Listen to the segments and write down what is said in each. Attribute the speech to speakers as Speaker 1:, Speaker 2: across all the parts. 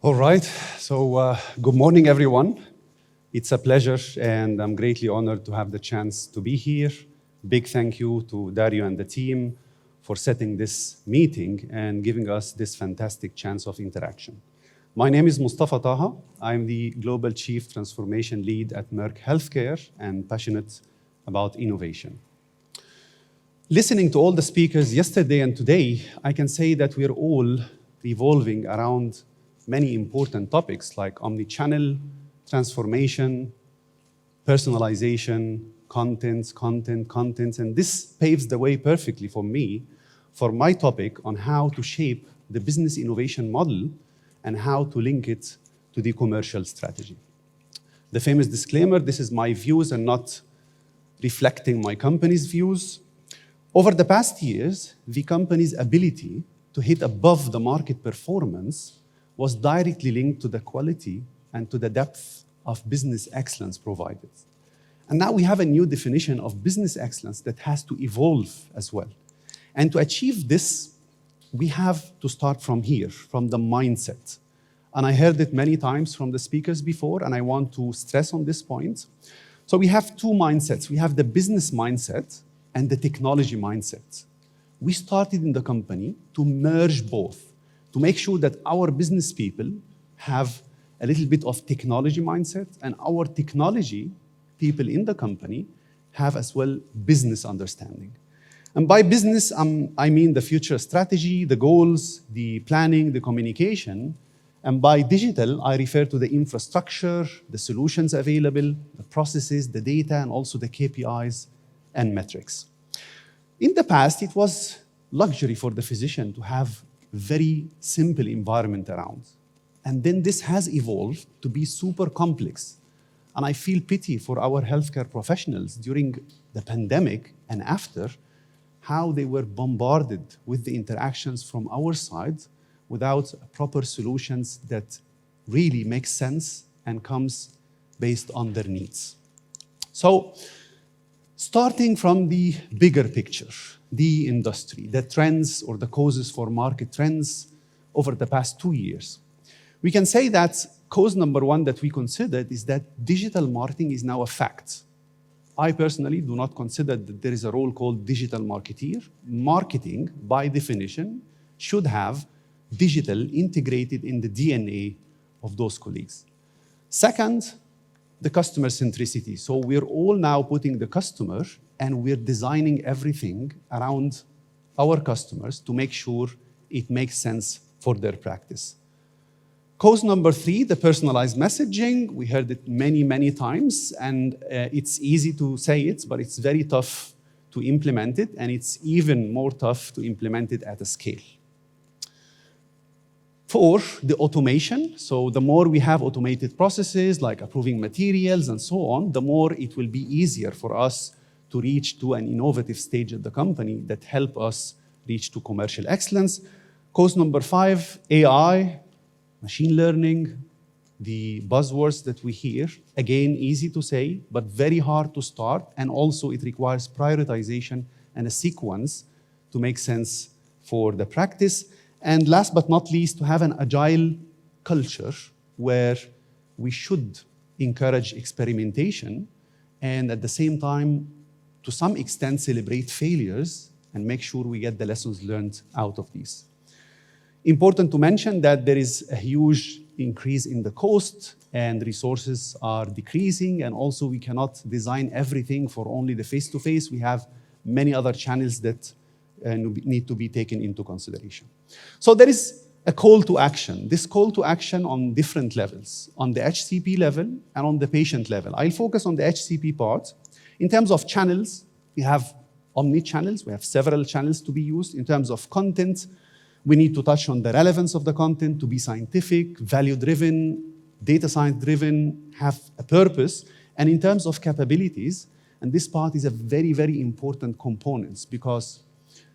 Speaker 1: All right, so good morning, everyone. It's a pleasure, and I'm greatly honored to have the chance to be here. Big thank you to Dario and the team for setting this meeting and giving us this fantastic chance of interaction. My name is Mostafa Taha. I'm the Global Chief Transformation Lead at Merck Healthcare and passionate about innovation. Listening to all the speakers yesterday and today, I can say that we're all revolving around many important topics like omnichannel, transformation, personalization, content, and this paves the way perfectly for me for my topic on how to shape the business innovation model and how to link it to the commercial strategy. The famous disclaimer, this is my views and not reflecting my company's views. Over the past years, the company's ability to hit above the market performance was directly linked to the quality and to the depth of business excellence provided. And now we have a new definition of business excellence that has to evolve as well. And to achieve this, we have to start from here, from the mindset. And I heard it many times from the speakers before, and I want to stress on this point. So we have two mindsets. We have the business mindset and the technology mindset. We started in the company to merge both, to make sure that our business people have a little bit of technology mindset and our technology people in the company have as well business understanding. And by business, I mean the future strategy, the goals, the planning, the communication. And by digital, I refer to the infrastructure, the solutions available, the processes, the data, and also the KPIs and metrics. In the past, it was luxury for the physician to have very simple environment around. And then this has evolved to be super complex. And I feel pity for our healthcare professionals during the pandemic and after, how they were bombarded with the interactions from our side without proper solutions that really make sense and comes based on their needs. So, starting from the bigger picture, the industry, the trends or the causes for market trends over the past 2 years. We can say that cause number one that we considered is that digital marketing is now a fact. I personally do not consider that there is a role called digital marketeer. Marketing, by definition, should have digital integrated in the DNA of those colleagues. Second, the customer centricity. So we're all now putting the customer and we're designing everything around our customers to make sure it makes sense for their practice. Cause number three, the personalized messaging. We heard it many, many times, and it's easy to say it, but it's very tough to implement it, and it's even more tough to implement it at a scale. Four, the automation. So the more we have automated processes like approving materials and so on, the more it will be easier for us to reach to an innovative stage at the company that help us reach to commercial excellence. Cause number five, AI, machine learning, the buzzwords that we hear. Again, easy to say, but very hard to start. And also it requires prioritization and a sequence to make sense for the practice. And last but not least, to have an agile culture where we should encourage experimentation and at the same time, to some extent, celebrate failures and make sure we get the lessons learned out of these. Important to mention that there is a huge increase in the cost and resources are decreasing, and also we cannot design everything for only the face-to-face. We have many other channels that need to be taken into consideration. So there is a call to action. This call to action on different levels, on the HCP level and on the patient level. I'll focus on the HCP part. In terms of channels, we have omnichannels. We have several channels to be used. In terms of content, we need to touch on the relevance of the content to be scientific, value-driven, data science-driven, have a purpose. And in terms of capabilities, and this part is a very, very important component because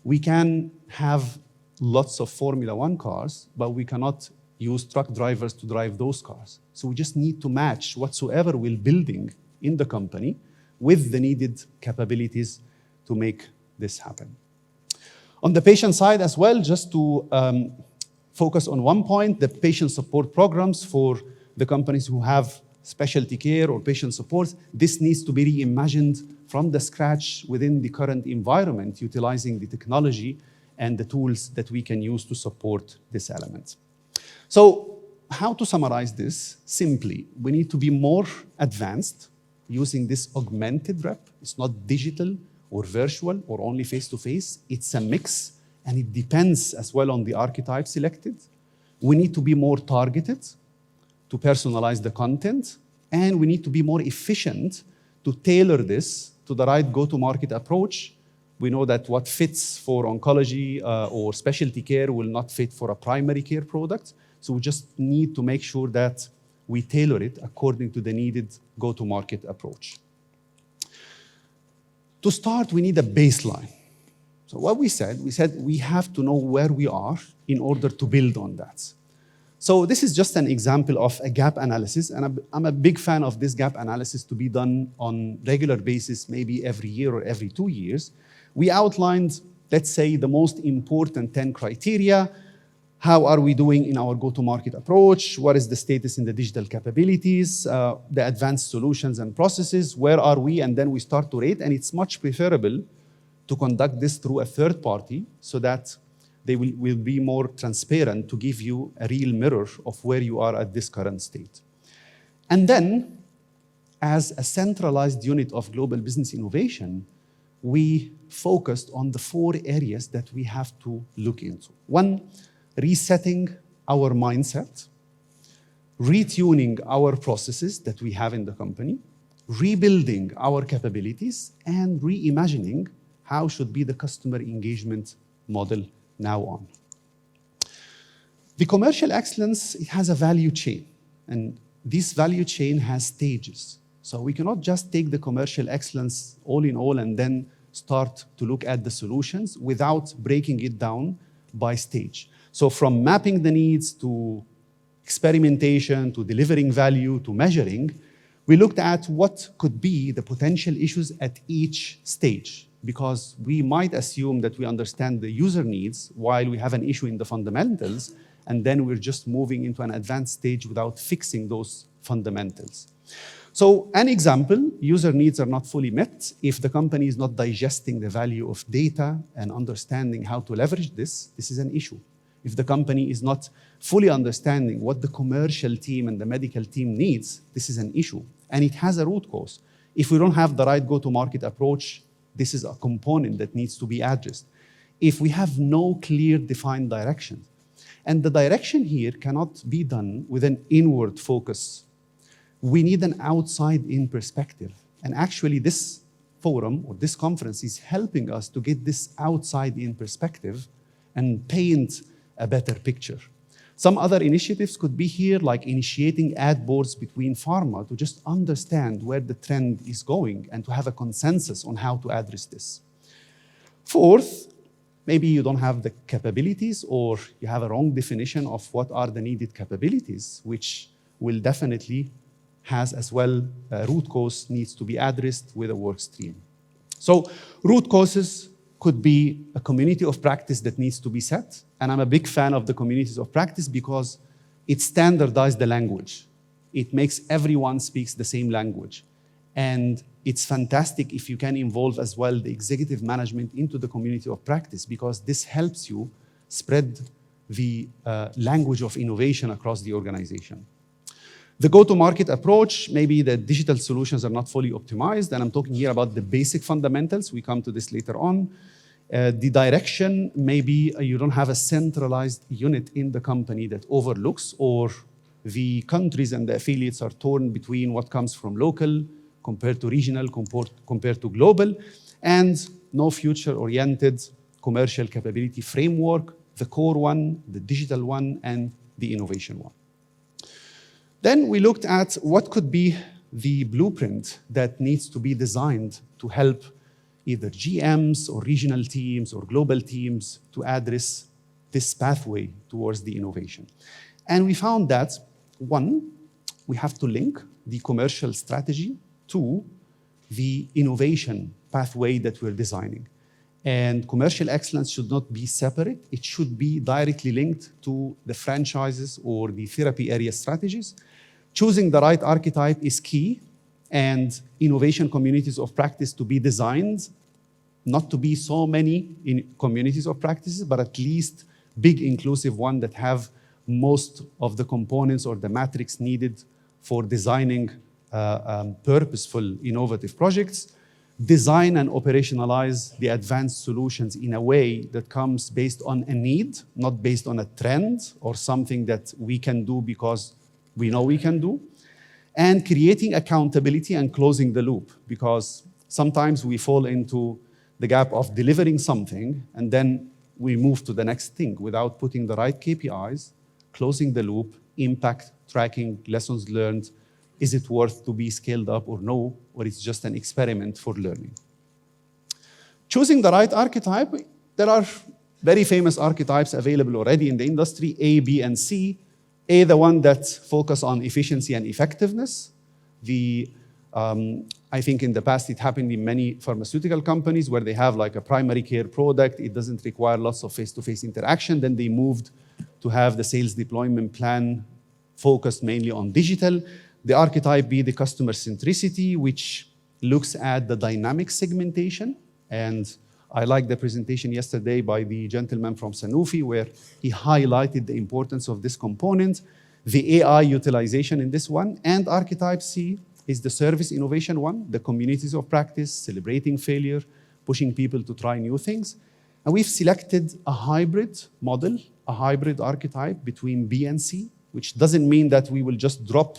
Speaker 1: we can have lots of Formula One cars, but we cannot use truck drivers to drive those cars. So we just need to match whatsoever we're building in the company with the needed capabilities to make this happen. On the patient side as well, just to focus on one point, the patient support programs for the companies who have specialty care or patient support. This needs to be reimagined from the scratch within the current environment, utilizing the technology and the tools that we can use to support this element. So how to summarize this? Simply, we need to be more advanced using this augmented rep. It's not digital or virtual or only face-to-face. It's a mix, and it depends as well on the archetype selected. We need to be more targeted to personalize the content, and we need to be more efficient to tailor this to the right go-to-market approach. We know that what fits for oncology or specialty care will not fit for a primary care product. So we just need to make sure that we tailor it according to the needed go-to-market approach. To start, we need a baseline. So what we said we have to know where we are in order to build on that. So this is just an example of a gap analysis, and I'm a big fan of this gap analysis to be done on regular basis, maybe every year or every 2 years. We outlined, let's say, the most important 10 criteria. How are we doing in our go-to-market approach? What is the status in the digital capabilities, the advanced solutions and processes? Where are we? And then we start to rate, and it's much preferable to conduct this through a third party so that they will be more transparent to give you a real mirror of where you are at this current state. And then, as a centralized unit of global business innovation, we focused on the 4 areas that we have to look into. 1, resetting our mindset, retuning our processes that we have in the company, rebuilding our capabilities, and reimagining how should be the customer engagement model now on. The commercial excellence, it has a value chain, and this value chain has stages. So we cannot just take the commercial excellence all in all and then start to look at the solutions without breaking it down by stage. So from mapping the needs to experimentation, to delivering value, to measuring, we looked at what could be the potential issues at each stage, because we might assume that we understand the user needs while we have an issue in the fundamentals, and then we're just moving into an advanced stage without fixing those fundamentals. So an example, user needs are not fully met if the company is not digesting the value of data and understanding how to leverage this. This is an issue. If the company is not fully understanding what the commercial team and the medical team needs, this is an issue, and it has a root cause. If we don't have the right go-to-market approach, this is a component that needs to be addressed. If we have no clear defined direction, and the direction here cannot be done with an inward focus, we need an outside-in perspective. And actually this forum or this conference is helping us to get this outside-in perspective and paint a better picture. Some other initiatives could be here, like initiating ad boards between pharma to just understand where the trend is going and to have a consensus on how to address this. 4th, maybe you don't have the capabilities or you have a wrong definition of what are the needed capabilities, which will definitely has as well a root cause needs to be addressed with a work stream. So root causes could be a community of practice that needs to be set. And I'm a big fan of the communities of practice because it standardizes the language. It makes everyone speaks the same language. And it's fantastic if you can involve as well the executive management into the community of practice, because this helps you spread the language of innovation across the organization. The go-to-market approach, maybe the digital solutions are not fully optimized, and I'm talking here about the basic fundamentals. We come to this later on. The direction, maybe you don't have a centralized unit in the company that overlooks, or the countries and the affiliates are torn between what comes from local compared to regional, compared to global, and no future-oriented commercial capability framework, the core one, the digital one, and the innovation one. Then we looked at what could be the blueprint that needs to be designed to help either GMs or regional teams or global teams to address this pathway towards the innovation. And we found that, 1, we have to link the commercial strategy to the innovation pathway that we're designing. And commercial excellence should not be separate. It should be directly linked to the franchises or the therapy area strategies. Choosing the right archetype is key, and innovation communities of practice to be designed, not to be so many in communities of practices, but at least big inclusive one that have most of the components or the matrix needed for designing purposeful, innovative projects. Design and operationalize the advanced solutions in a way that comes based on a need, not based on a trend or something that we can do because we know we can do. And creating accountability and closing the loop, because sometimes we fall into the gap of delivering something and then we move to the next thing without putting the right KPIs, closing the loop, impact, tracking, lessons learned. Is it worth to be scaled up or no, or it's just an experiment for learning? Choosing the right archetype, there are very famous archetypes available already in the industry, A, B, and C. A, the one that focus on efficiency and effectiveness. I think in the past it happened in many pharmaceutical companies where they have like a primary care product, it doesn't require lots of face-to-face interaction, then they moved to have the sales deployment plan focused mainly on digital. The archetype B, the customer centricity, which looks at the dynamic segmentation. And I liked the presentation yesterday by the gentleman from Sanofi where he highlighted the importance of this component, the AI utilization in this one, and archetype C is the service innovation one, the communities of practice, celebrating failure, pushing people to try new things. And we've selected a hybrid model, a hybrid archetype between B and C, which doesn't mean that we will just drop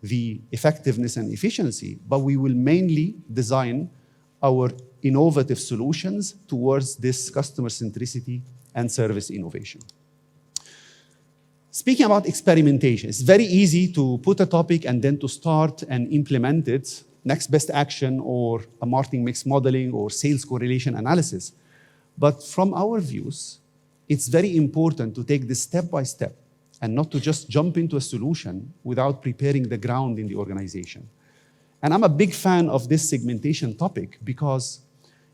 Speaker 1: the effectiveness and efficiency, but we will mainly design our innovative solutions towards this customer centricity and service innovation. Speaking about experimentation, it's very easy to put a topic and then to start and implement it, next best action or a marketing mix modeling or sales correlation analysis. But from our views, it's very important to take this step by step and not to just jump into a solution without preparing the ground in the organization. And I'm a big fan of this segmentation topic because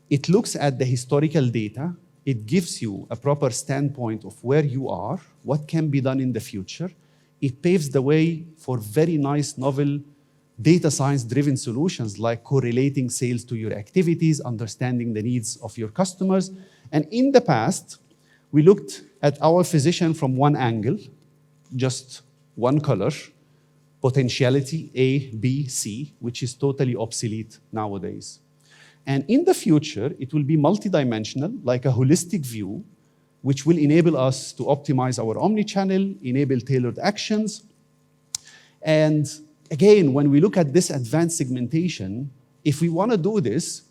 Speaker 1: it looks at the historical data, it gives you a proper standpoint of where you are, what can be done in the future. It paves the way for very nice, novel, data science-driven solutions like correlating sales to your activities, understanding the needs of your customers. And in the past, we looked at our physician from one angle, just one color, potentiality A, B, C, which is totally obsolete nowadays. And in the future, it will be multidimensional, like a holistic view, which will enable us to optimize our omnichannel, enable tailored actions. And again, when we look at this advanced segmentation, if we want to do this,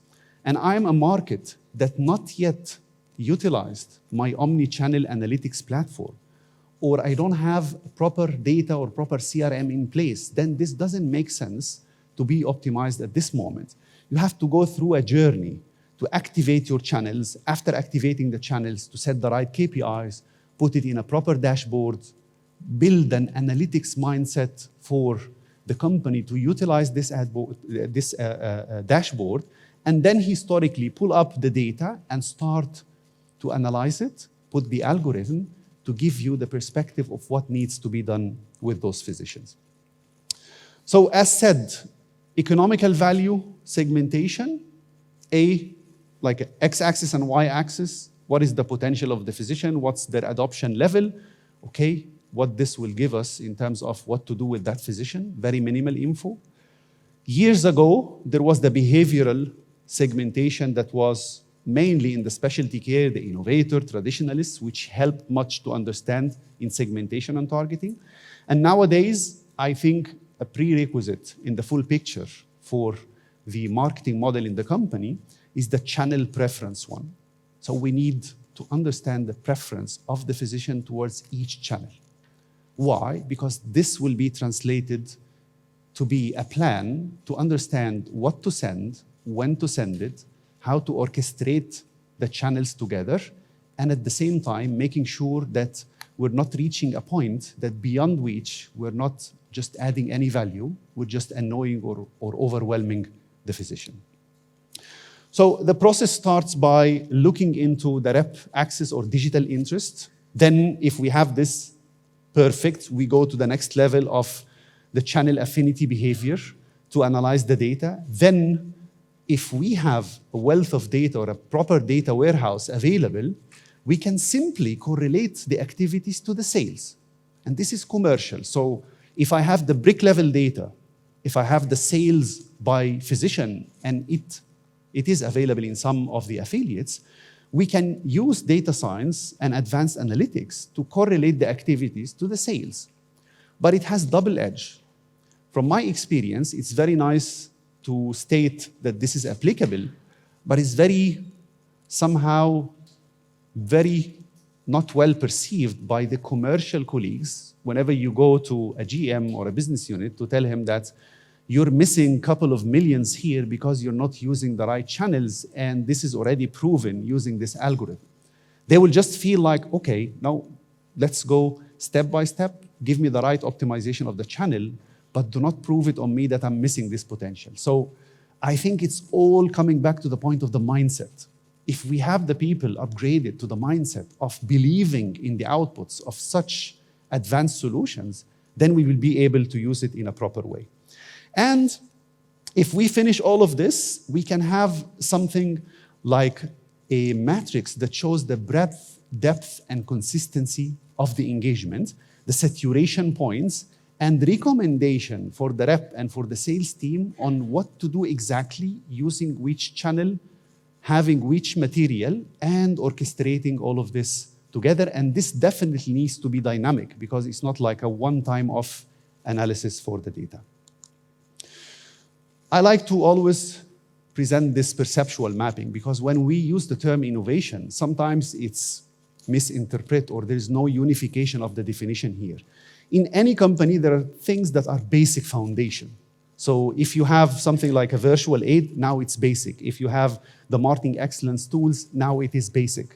Speaker 1: and I'm a market that not yet utilized my omnichannel analytics platform, or I don't have proper data or proper CRM in place, then this doesn't make sense to be optimized at this moment. You have to go through a journey to activate your channels, after activating the channels, to set the right KPIs, put it in a proper dashboard, build an analytics mindset for the company to utilize this dashboard, and then historically pull up the data and start to analyze it, put the algorithm to give you the perspective of what needs to be done with those physicians. So as said, economical value segmentation, A, like x-axis and y-axis, what is the potential of the physician, what's their adoption level, okay, what this will give us in terms of what to do with that physician, very minimal info. Years ago, there was the behavioral segmentation that was mainly in the specialty care, the innovator, traditionalists, which helped much to understand in segmentation and targeting. And nowadays, I think a prerequisite in the full picture for the marketing model in the company is the channel preference one. So we need to understand the preference of the physician towards each channel. Why? Because this will be translated to be a plan to understand what to send, when to send it, how to orchestrate the channels together, and at the same time, making sure that we're not reaching a point that beyond which we're not just adding any value, we're just annoying or overwhelming the physician. So the process starts by looking into the rep axis or digital interest. Then if we have this perfect, we go to the next level of the channel affinity behavior to analyze the data. Then if we have a wealth of data or a proper data warehouse available, we can simply correlate the activities to the sales. And this is commercial. So if I have the brick level data, if I have the sales by physician, and it is available in some of the affiliates, we can use data science and advanced analytics to correlate the activities to the sales. But it has double edge. From my experience, it's very nice to state that this is applicable, but it's somehow very not well perceived by the commercial colleagues whenever you go to a GM or a business unit to tell him that you're missing a couple of millions here because you're not using the right channels, and this is already proven using this algorithm. They will just feel like, okay, now let's go step by step, give me the right optimization of the channel, but do not prove it on me that I'm missing this potential. So I think it's all coming back to the point of the mindset. If we have the people upgraded to the mindset of believing in the outputs of such advanced solutions, then we will be able to use it in a proper way. And if we finish all of this, we can have something like a matrix that shows the breadth, depth, and consistency of the engagement, the saturation points, and recommendation for the rep and for the sales team on what to do exactly, using which channel, having which material, and orchestrating all of this together. And this definitely needs to be dynamic because it's not like a one-time off analysis for the data. I like to always present this perceptual mapping because when we use the term innovation, sometimes it's misinterpreted or there's no unification of the definition here. In any company, there are things that are basic foundation. So if you have something like a virtual aid, now it's basic. If you have the marketing excellence tools, now it is basic.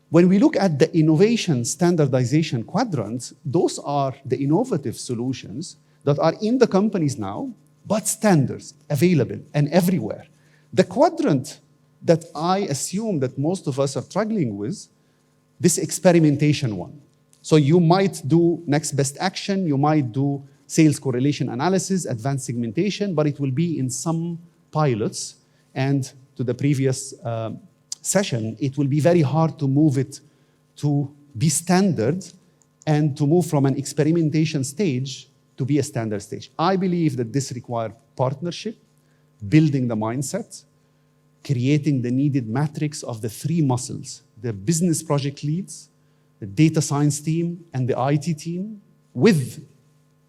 Speaker 1: When we look at the innovation standardization quadrants, those are the innovative solutions that are in the companies now, but standards available and everywhere. The quadrant that I assume that most of us are struggling with, this experimentation one. So you might do next best action, you might do sales correlation analysis, advanced segmentation, but it will be in some pilots. And to the previous session, it will be very hard to move it to be standard and to move from an experimentation stage to be a standard stage. I believe that this requires partnership, building the mindset, creating the needed matrix of the three muscles, the business project leads, the data science team, and the IT team, with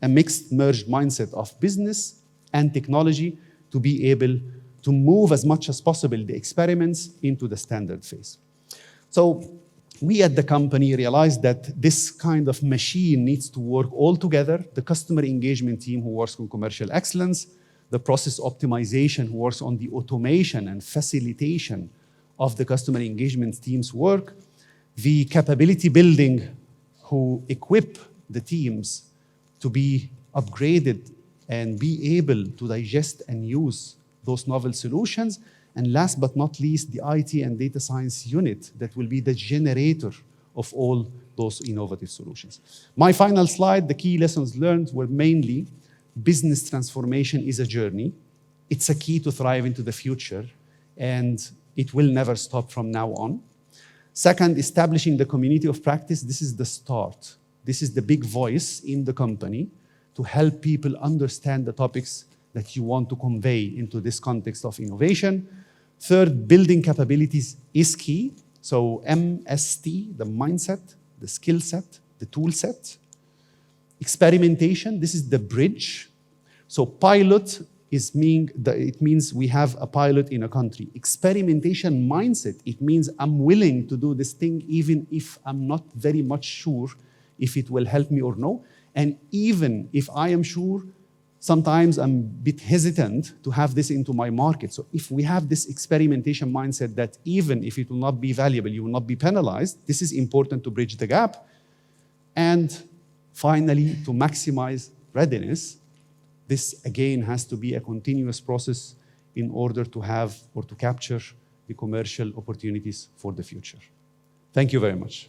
Speaker 1: a mixed merged mindset of business and technology to be able to move as much as possible the experiments into the standard phase. So we at the company realized that this kind of machine needs to work all together. The customer engagement team who works on commercial excellence, the process optimization who works on the automation and facilitation of the customer engagement team's work, the capability building who equip the teams to be upgraded and be able to digest and use those novel solutions. And last but not least, the IT and data science unit that will be the generator of all those innovative solutions. My final slide, the key lessons learned were mainly business transformation is a journey. It's a key to thrive into the future, and it will never stop from now on. Second, establishing the community of practice. This is the start. This is the big voice in the company to help people understand the topics that you want to convey into this context of innovation. Third, building capabilities is key. So MST, the mindset, the skill set, the tool set. Experimentation, this is the bridge. So pilot it means we have a pilot in a country. Experimentation mindset, it means I'm willing to do this thing even if I'm not very much sure if it will help me or no. And even if I am sure, sometimes I'm a bit hesitant to have this into my market. So if we have this experimentation mindset that even if it will not be valuable, you will not be penalized, this is important to bridge the gap. And finally, to maximize readiness, this again has to be a continuous process in order to have or to capture the commercial opportunities for the future. Thank you very much.